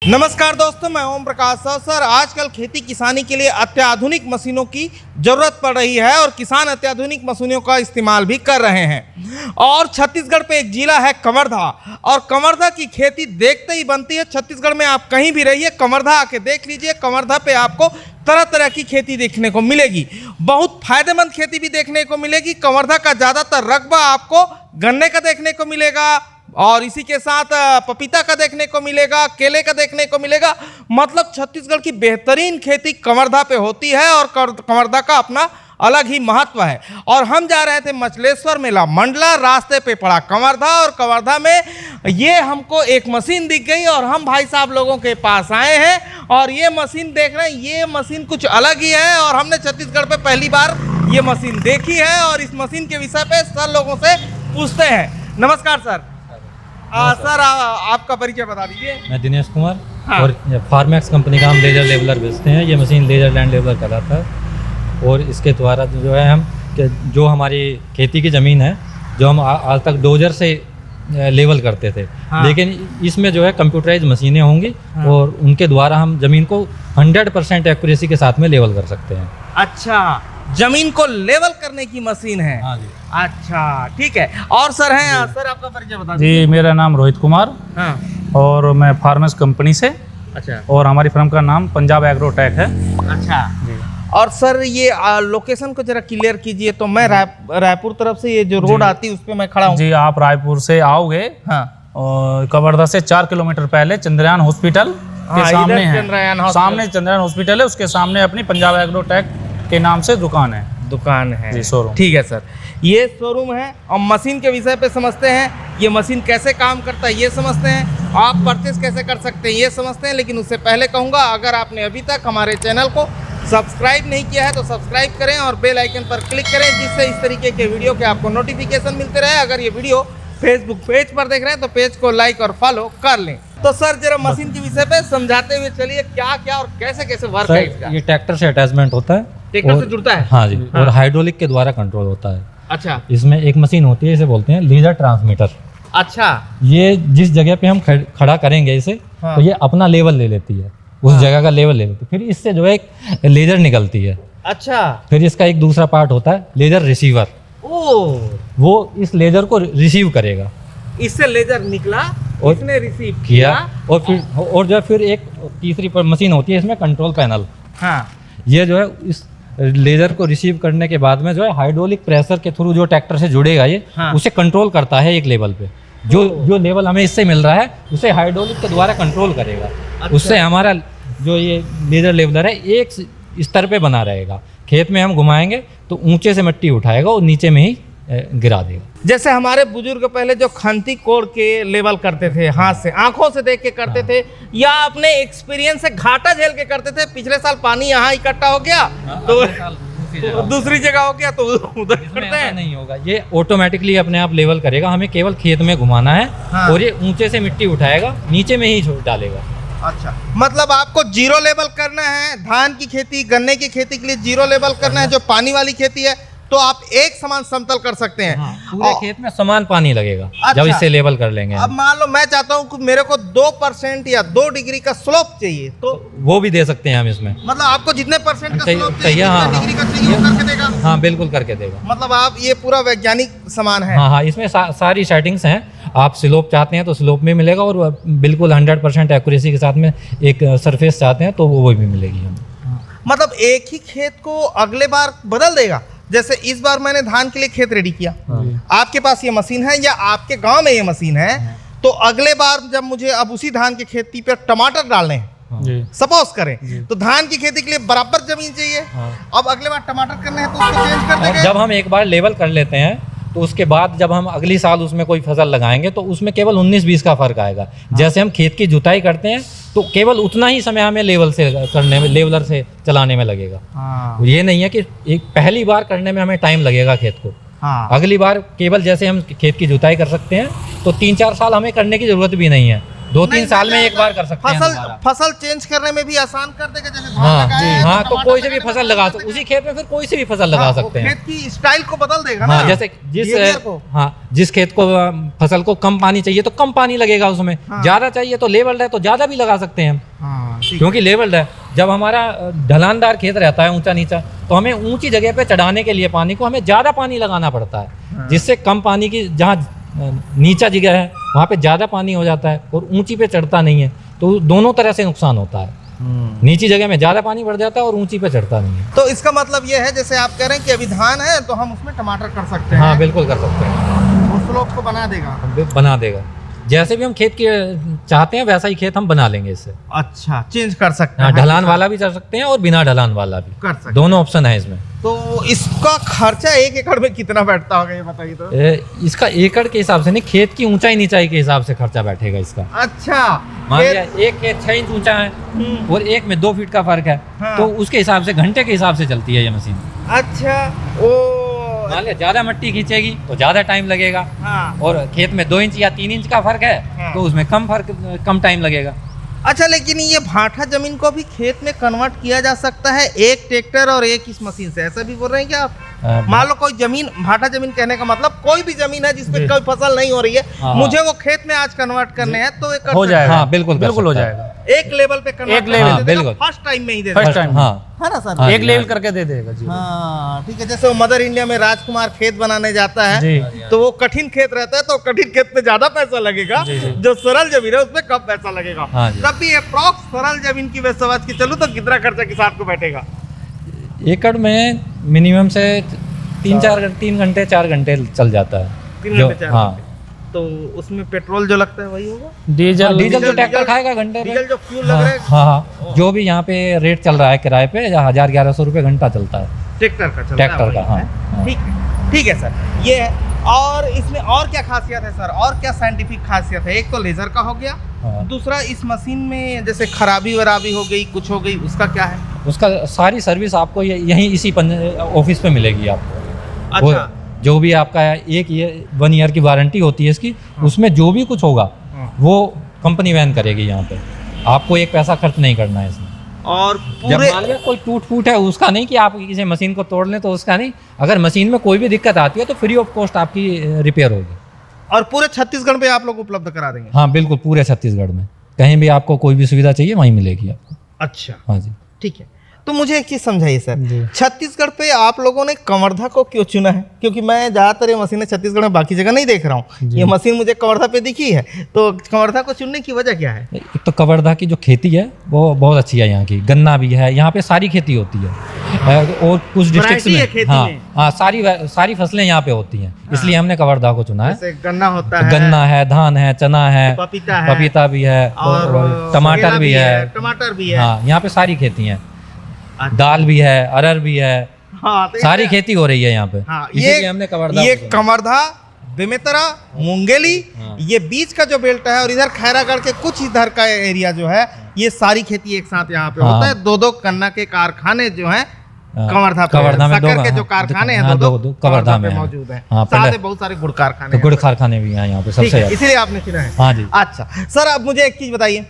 नमस्कार दोस्तों, मैं ओम प्रकाश साव। सर, आजकल खेती किसानी के लिए अत्याधुनिक मशीनों की ज़रूरत पड़ रही है और किसान अत्याधुनिक मशीनों का इस्तेमाल भी कर रहे हैं। और छत्तीसगढ़ पे एक जिला है कवर्धा, और कवर्धा की खेती देखते ही बनती है। छत्तीसगढ़ में आप कहीं भी रहिए, कवर्धा आके देख लीजिए। कवर्धा पे आपको तरह तरह की खेती देखने को मिलेगी, बहुत फायदेमंद खेती भी देखने को मिलेगी। कवर्धा का ज़्यादातर रकबा आपको गन्ने का देखने को मिलेगा और इसी के साथ पपीता का देखने को मिलेगा, केले का देखने को मिलेगा। मतलब छत्तीसगढ़ की बेहतरीन खेती कवर्धा पे होती है और कवर्धा का अपना अलग ही महत्व है। और हम जा रहे थे मचलेश्वर मेला मंडला, रास्ते पे पड़ा कवर्धा, और कवर्धा में ये हमको एक मशीन दिख गई और हम भाई साहब लोगों के पास आए हैं और ये मशीन देख रहे हैं। ये मशीन कुछ अलग ही है और हमने छत्तीसगढ़ पे पहली बार ये मशीन देखी है और इस मशीन के विषय पे सर लोगों से पूछते हैं। नमस्कार सर। सर आपका परिचय बता दीजिए। मैं दिनेश कुमार। हाँ। और फार्मैक्स कंपनी का हम लेजर लेवलर बेचते हैं। ये मशीन लेजर लैंड लेवलर कहलाता है और इसके द्वारा जो है हम जो हमारी खेती की ज़मीन है, जो हम आज तक डोजर से लेवल करते थे। हाँ। लेकिन इसमें जो है कंप्यूटराइज मशीनें होंगी। हाँ। और उनके द्वारा हम ज़मीन को 100% एक्यूरेसी के साथ में लेवल कर सकते हैं। अच्छा, जमीन को लेवल करने की मशीन है। हाँ जी। अच्छा, ठीक है। और सर हैं, सर आपका परिचय बता दीजिए। जी, मेरा नाम रोहित कुमार हाँ। और मैं फार्मर्स कंपनी से, अच्छा और हमारी फर्म का नाम पंजाब एग्रोटेक है। अच्छा जी। और सर ये लोकेशन को जरा क्लियर कीजिए। तो मैं रायपुर तरफ से ये जो रोड आती है उस पे मैं खड़ा हूँ। जी, आप रायपुर से आओगे हाँ। और कवर्धा से 4 किलोमीटर पहले चंद्रयान हॉस्पिटल के हाँ, सामने इधर है। चंद्रयान हॉस्पिटल। सामने चंद्रयान हॉस्पिटल है, उसके सामने अपनी पंजाब एग्रोटेक के नाम से दुकान है। दुकान है जी, शोरूम। ठीक है सर, ये शोरूम है। और मशीन के विषय पे समझते हैं, ये मशीन कैसे काम करता है ये समझते हैं, आप परचेस कैसे कर सकते हैं ये समझते हैं। लेकिन उससे पहले कहूँगा, अगर आपने अभी तक हमारे चैनल को सब्सक्राइब नहीं किया है तो सब्सक्राइब करें और बेल आइकन पर क्लिक करें, जिससे इस तरीके के वीडियो के आपको नोटिफिकेशन मिलते रहे। अगर ये वीडियो फेसबुक पेज पर देख रहे हैं तो पेज को लाइक और फॉलो कर लें। तो सर जरा मशीन के विषय पे समझाते हुए चलिए, क्या क्या और कैसे कैसे वर्क है इसका। ये ट्रैक्टर से अटैचमेंट होता है। ट्रैक्टर से जुड़ता है। हाँ जी। हाँ। और हाइड्रोलिक के द्वारा कंट्रोल होता है। अच्छा इसमें एक मशीन होती है, इसे बोलते हैं लेजर ट्रांसमीटर। अच्छा। ये जिस जगह पे हम खड़ा करेंगे इसे, हाँ। तो ये अपना लेवल ले लेती है, उस जगह का लेवल ले लेती है। फिर इससे जो है एक लेजर निकलती है। अच्छा। फिर इसका एक दूसरा पार्ट होता है लेजर रिसीवर। ओ, वो इस लेजर को रिसीव करेगा। इससे लेजर निकला और इसने रिसीव किया। और जो है फिर एक तीसरी मशीन होती है इसमें कंट्रोल पैनल। हाँ। ये जो है इस लेजर को रिसीव करने के बाद में जो है हाइड्रोलिक प्रेशर के थ्रू जो ट्रैक्टर से जुड़ेगा ये, हाँ। उसे कंट्रोल करता है एक लेवल पे। जो लेवल हमें इससे मिल रहा है उसे हाइड्रोलिक के द्वारा कंट्रोल करेगा। अच्छा। उससे हमारा जो ये लेजर लेवलर है एक स्तर पे बना रहेगा। खेत में हम घुमाएंगे तो ऊंचे से मिट्टी उठाएगा और नीचे में ही गिरा देगा। जैसे हमारे बुजुर्ग पहले जो खंती कोड़ के लेवल करते थे, हाथ से आंखों से देख के करते थे, या अपने एक्सपीरियंस से घाटा झेल के करते थे। पिछले साल पानी यहाँ इकट्ठा हो गया तो दूसरी जगह हो गया तो उधर करते हैं। नहीं होगा, ये ऑटोमेटिकली अपने आप लेवल करेगा। हमें केवल खेत में घुमाना है। हाँ। और ये ऊंचे से मिट्टी उठाएगा, नीचे में ही छोड़ डालेगा। अच्छा, मतलब आपको जीरो लेवल करना है। धान की खेती, गन्ने की खेती के लिए जीरो लेवल करना है। जो पानी वाली खेती है तो आप एक समान समतल कर सकते हैं। पूरे खेत में समान पानी लगेगा। अच्छा। जब इससे लेवल कर लेंगे अब मान लो मैं चाहता हूँ कि मेरे को 2% या 2 डिग्री का स्लोप चाहिए, तो वो भी दे सकते हैं हम इसमें। मतलब आपको जितने परसेंट का चाहिए- स्लोप चाहिए, चाहिए, हाँ, जितने डिग्री का चाहिए वो करके देगा। हाँ बिल्कुल करके देगा। मतलब आप ये पूरा वैज्ञानिक सामान है। हाँ हाँ, इसमें सारी सेटिंग्स हैं। आप स्लोप चाहते हैं तो स्लोप में मिलेगा, और बिल्कुल 100% एक्यूरेसी के साथ में एक सरफेस चाहते हैं तो वो भी मिलेगी हमें। मतलब एक ही खेत को अगले बार बदल देगा। जैसे इस बार मैंने धान के लिए खेत रेडी किया, आपके पास ये मशीन है या आपके गांव में ये मशीन है, तो अगले बार जब मुझे अब उसी धान की खेती पर टमाटर डालने हैं, जी। सपोज करें, तो धान की खेती के लिए बराबर जमीन चाहिए। अब अगले बार टमाटर करने हैं तो उसको चेंज कर और देंगे। जब हम एक बार लेवल कर लेते हैं तो उसके बाद जब हम अगली साल उसमें कोई फसल लगाएंगे तो उसमें केवल 19-20 का फर्क आएगा। जैसे हम खेत की जुताई करते हैं तो केवल उतना ही समय हमें लेवल से करने में, लेवलर से चलाने में लगेगा। हाँ। ये नहीं है कि एक पहली बार करने में हमें टाइम लगेगा खेत को। हाँ। अगली बार केवल जैसे हम खेत की जुताई कर सकते हैं तो 3-4 साल हमें करने की ज़रूरत भी नहीं है। 2-3 साल में एक बार कर सकते हैं दोबारा। फसल चेंज करने में भी आसान कर देगा, जैसे धान हाँ लगाया है, हाँ, तो टमाटर कोई से भी लगाया, फसल लगा सकते, उसी खेत में फिर कोई से भी फसल लगा हाँ, वो सकते हैं। खेत की स्टाइल को बदल देगा ना। हाँ, जैसे behavior को। जिस खेत को फसल को कम पानी चाहिए तो कम पानी लगेगा उसमें, हाँ। ज्यादा चाहिए तो लेवल्ड है तो ज्यादा भी लगा सकते हैं हम, हाँ, ठीक है। क्योंकि लेवल्ड है। जब हमारा ढलानदार खेत रहता है ऊंचा नीचा, तो हमें ऊंची जगह पे चढ़ाने के लिए पानी को हमें ज्यादा पानी लगाना पड़ता है, जिससे कम पानी की, जहाँ नीचा जगह है वहाँ पे ज्यादा पानी हो जाता है और ऊंची पे चढ़ता नहीं है, तो दोनों तरह से नुकसान होता है। नीची जगह में ज्यादा पानी बढ़ जाता है और ऊंची पे चढ़ता नहीं है। तो इसका मतलब ये है, जैसे आप कह रहे हैं कि अभी धान है तो हम उसमें टमाटर कर सकते हैं। हाँ बिल्कुल कर सकते हैं, वो स्लोप को बना देगा। बना देगा। जैसे भी हम खेत के चाहते हैं वैसा ही खेत हम बना लेंगे इससे। अच्छा, चेंज कर सकते हाँ, हैं। ढलान वाला भी कर सकते हैं और बिना ढलान वाला भी, कर सकते दोनों ऑप्शन है इसमें। तो इसका खर्चा 1 एकड़ में कितना बैठता होगा, ये बताइए तो। इसका एकड़ के हिसाब से नहीं, खेत की ऊंचाई नीचाई के हिसाब से खर्चा बैठेगा इसका। अच्छा, मान लिया एक खेत 6 इंच ऊंचा है और एक में 2 फीट का फर्क है, हाँ। तो उसके हिसाब से घंटे के हिसाब से चलती है ये मशीन। अच्छा, ओ मान लिया ज्यादा मिट्टी खींचेगी तो ज्यादा टाइम लगेगा, हाँ। और खेत में 2 इंच या 3 इंच का फर्क है हाँ। तो उसमें कम टाइम लगेगा। अच्छा, लेकिन ये भाटा जमीन को भी खेत में कन्वर्ट किया जा सकता है, एक ट्रैक्टर और एक इस मशीन से, ऐसा भी बोल रहे हैं क्या आप? मान लो कोई जमीन, भाटा जमीन कहने का मतलब कोई भी जमीन है जिसपे कोई फसल नहीं हो रही है, हाँ। मुझे वो खेत में आज कन्वर्ट करने हैं तो ये कर हो सकते जाएगा। हाँ, बिल्कुल बिल्कुल हो कर सकता जाएगा। एक लेवल पे कन्वर्ट एक लेवल, हाँ, बिल्कुल। फर्स्ट टाइम में ही दे फर्स्ट देगा। टाइम हाँ है ना सर? हाँ एक जी, लेवल हाँ। करके दे देगा जी। हाँ, ठीक है। जैसे वो मदर इंडिया में राजकुमार खेत बनाने जाता है जी। तो वो कठिन खेत रहता है, तो कठिन खेत में ज्यादा पैसा लगेगा, जी, जी। जो सरल जमीन है उसमें कम पैसा लगेगा। हाँ जी। तब भी अप्रॉक्स सरल जमीन की मैं समझ के चलूँ तो कितना खर्चा किसान को बैठेगा? एकड़ में मिनिमम से 3 घंटे 4 घंटे चल जाता है। 3 जो- घंटे 4 हाँ, घंटे। तो उसमें पेट्रोल जो लगता है वही होगा, डीजल डीजल जो ट्रैक्टर खाएगा घंटे पे। डीजल जो फ्यूल लग हाँ रहा है हाँ हाँ, जो भी यहाँ पे रेट चल रहा है किराए पे 1000-1100 रुपये घंटा चलता है ट्रैक्टर का चलता ट्रैक्टर है का। वही हाँ, है। हाँ। ठीक है सर, ये है। और इसमें और क्या खासियत है सर, और क्या साइंटिफिक खासियत है? एक तो लेजर का हो गया, हाँ। दूसरा इस मशीन में जैसे खराबी वराबी हो गई, कुछ हो गई, उसका क्या है? उसका सारी सर्विस आपको यहीं इसी ऑफिस पे मिलेगी आपको। वो अच्छा, जो भी आपका 1 ईयर की वारंटी होती है इसकी, उसमें जो भी कुछ होगा हाँ। वो कंपनी वैन करेगी यहाँ पे, आपको एक पैसा खर्च नहीं करना है इसमें। और जब पूरे मान लिया कोई टूट फूट है उसका नहीं, कि आप किसी मशीन को तोड़ लें तो उसका नहीं, अगर मशीन में कोई भी दिक्कत आती है तो फ्री ऑफ कॉस्ट आपकी रिपेयर होगी। और पूरे छत्तीसगढ़ में आप लोग उपलब्ध करा देंगे? हाँ बिल्कुल, पूरे छत्तीसगढ़ में कहीं भी आपको कोई भी सुविधा चाहिए वहीं मिलेगी आपको। अच्छा, हाँ जी। ठीक है। तो मुझे एक चीज़ समझाइए सर, जी। छत्तीसगढ़ पे आप लोगों ने कवर्धा को क्यों चुना है? क्योंकि मैं ज़्यादातर ये मशीनें छत्तीसगढ़ में बाकी जगह नहीं देख रहा हूँ, ये मशीन मुझे कवर्धा पे दिखी है, तो कवर्धा को चुनने की वजह क्या है? एक तो कवर्धा की जो खेती है वो बहुत अच्छी है, यहाँ की गन्ना भी है, यहाँ पे सारी खेती होती है, और कुछ डिस्ट्रिक्ट्स Variety है में खेती हाँ में। हाँ सारी फसलें यहाँ पे होती हैं, इसलिए हमने कवर्धा को चुना है। जैसे गन्ना होता है, गन्ना है, धान है, चना है, पपीता है, भी है, और टमाटर सरेला भी है, टमाटर भी है। हाँ यहाँ पे सारी खेती हैं, अच्छा। दाल भी है, अरहर भी है, हाँ, तो सारी खेती हो रही है यहाँ पे। हाँ, इसीलिए हमने कवर्धा ये को चुना। कवर्धा, बेमेतरा, मुंगेली, हाँ। ये बीच का जो बेल्ट है, और इधर खैरागढ़ के कुछ इधर का एरिया जो है, ये सारी खेती एक साथ यहाँ पे हाँ। होता है। 2 गन्ना के कारखाने जो हैं हाँ, कवर्धा पे कवर्धा में शक्कर 2 के जो हाँ, कारखाने हैं, हाँ, 2 दो कवर्धा में पे हैं। मौजूद हैं। हाँ, साथ पहले में बहुत सारे गुड़ कारखाने तो हैं। गुड़ कारखाने भी हैं यहाँ पे ठीक सबसे है, ज्यादा। इसीलिए आपने चुना है। हाँ जी। अच्छा सर, अब मुझे एक चीज बताइए,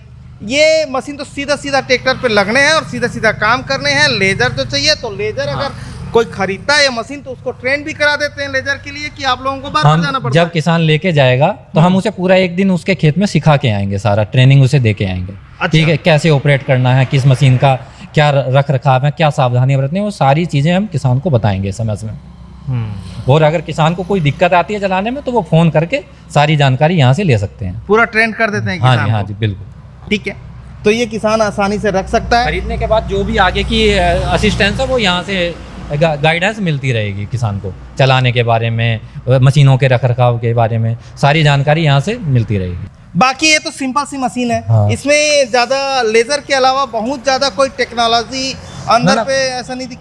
ये मशीन तो सीधा सीधा ट्रैक्टर पे लगने हैं और सीधा सीधा काम करने हैं। लेजर तो चाहिए, तो लेजर अगर कोई खरीदता है ये मशीन तो उसको ट्रेन भी करा देते हैं लेजर के लिए, कि आप लोगों को बार बार जाना हम पड़ता जब किसान लेके जाएगा तो हम उसे पूरा एक दिन उसके खेत में सिखा के आएंगे, सारा ट्रेनिंग उसे दे के आएंगे। अच्छा। ठीक है, कैसे ऑपरेट करना है, किस मशीन का क्या रख रखाव है, क्या सावधानियां बरतनी है, वो सारी चीज़ें हम किसान को बताएंगे समय में। और अगर किसान को कोई दिक्कत आती है चलाने में तो वो फ़ोन करके सारी जानकारी यहाँ से ले सकते हैं। पूरा ट्रेन कर देते हैं हाँ किसान जी, हाँ को। जी, बिल्कुल। ठीक है, तो ये किसान आसानी से रख सकता है। खरीदने के बाद जो भी आगे की असिस्टेंस है वो यहाँ से गाइडेंस मिलती रहेगी किसान को, चलाने के बारे में, मशीनों के रख रखाव के बारे में सारी जानकारी यहाँ से मिलती रहेगी। बाकी ये तो सिंपल सी मशीन है। हाँ। इसमें ज्यादा लेजर के अलावा बहुत ज्यादा कोई टेक्नोलॉजी अंदर ना। पे ऐसा नहीं दिख।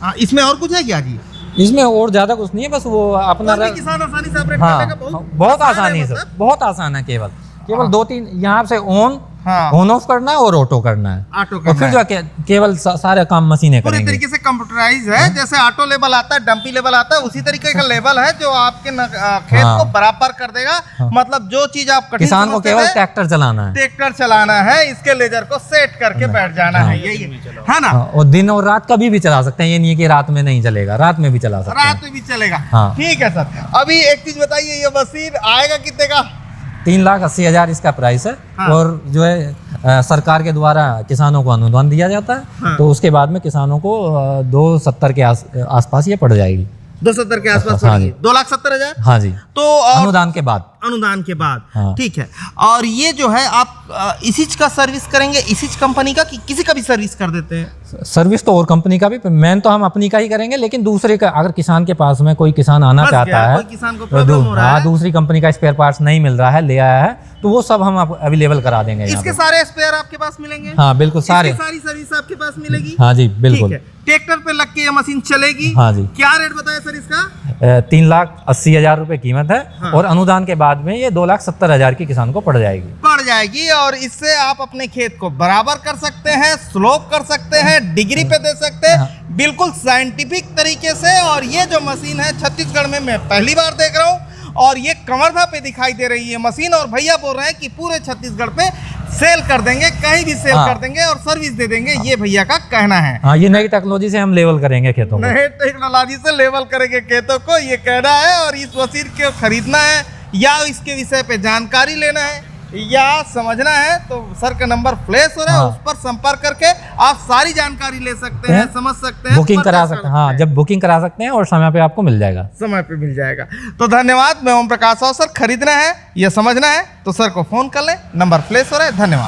हाँ, इसमें और कुछ है क्या जी? इसमें और ज़्यादा कुछ नहीं है, बस वो अपना कोई भी किसान आसानी से ऑपरेट हाँ, करने का बहुत बहुत आसानी है से, मतलब। बहुत आसान है। केवल हाँ। 2-3 यहाँ से ऑन हाँ। ऑन ऑफ करना है और ऑटो करना है। ऑटो और करना फिर है। जो है केवल सारे काम मशीनें पूरी करेंगी। तरीके से कंप्यूटराइज है। जैसे ऑटो लेवल आता है, डंपी लेवल आता है, उसी तरीके का लेवल है जो आपके खेत हाँ। को बराबर कर देगा। मतलब जो चीज आप कठिन किसान को समझते केवल थे, ट्रैक्टर चलाना है। ट्रैक्टर चलाना है, इसके लेजर को सेट करके बैठ जाना है, यही है ना। हाँ, और दिन और रात कभी भी चला सकते हैं, ये नहीं है कि रात में नहीं चलेगा, रात में भी चला सकते हैं। रात में भी चलेगा। हाँ। ठीक है सर। अभी एक चीज बताइए, ये मशीन आएगा कितने का? 3,80,000 इसका प्राइस है। हाँ। और जो है सरकार के द्वारा किसानों को अनुदान दिया जाता है। हाँ। तो उसके बाद में किसानों को 270 के आसपास ये पड़ जाएगी। 270 के आसपास हाँ पड़ेगी। जी। 2,70,000। हाँ जी, तो अनुदान के बाद। अनुदान के बाद। हाँ। ठीक है। और ये जो है आप इसी का सर्विस करेंगे, इसी कंपनी का, कि किसी का भी सर्विस कर देते हैं? सर्विस तो और कंपनी का भी, मेन तो हम अपनी का ही करेंगे, लेकिन दूसरे का अगर किसान के पास में कोई किसान आना फंस चाहता गया, है, कोई किसान को प्रॉब्लम हो रहा हाँ, है, दूसरी कंपनी का स्पेयर पार्ट्स नहीं मिल रहा है, ले आया है, तो वो सब हम अवेलेबल करा देंगे यहाँ इसके पे। सारे स्पेयर आपके पास मिलेंगे? हाँ बिल्कुल, सारे। इसकी सारी सर्विस आपके पास मिलेगी? हाँ जी बिल्कुल। ठीक है। ट्रैक्टर पे लग के ये मशीन चलेगी? हाँ जी। क्या रेट बताया सर इसका? 3,80,000 रुपए कीमत है। हाँ। और अनुदान के बाद में ये 2,70,000 की किसान को पड़ जाएगी। पड़ जाएगी। और इससे आप अपने खेत को बराबर कर सकते हैं, स्लोप कर सकते हैं, डिग्री पे दे सकते हैं, बिल्कुल साइंटिफिक तरीके से। और ये जो मशीन है छत्तीसगढ़ में मैं पहली बार देख रहा हूँ, और ये कवर्धा पे दिखाई दे रही है मशीन। और भैया बोल रहे हैं कि पूरे छत्तीसगढ़ पे सेल कर देंगे, कहीं भी सेल हाँ। कर देंगे और सर्विस दे देंगे, ये भैया का कहना है। हाँ, ये नई टेक्नोलॉजी से हम लेवल करेंगे खेतों को। नए टेक्नोलॉजी से लेवल करेंगे खेतों को, ये कहना है। और इस मशीन को खरीदना है या इसके विषय पे जानकारी लेना है या समझना है, तो सर का नंबर फ्लैश हो रहा है, हाँ। उस पर संपर्क करके आप सारी जानकारी ले सकते हैं, समझ सकते हैं, बुकिंग करा purchase कर सकते हैं। हाँ, जब बुकिंग करा सकते हैं और समय पे आपको मिल जाएगा। समय पे मिल जाएगा। तो धन्यवाद। मैं ओम प्रकाश राव। सर खरीदना है या समझना है तो सर को फोन कर लें, नंबर फ्लैश हो रहा है। धन्यवाद।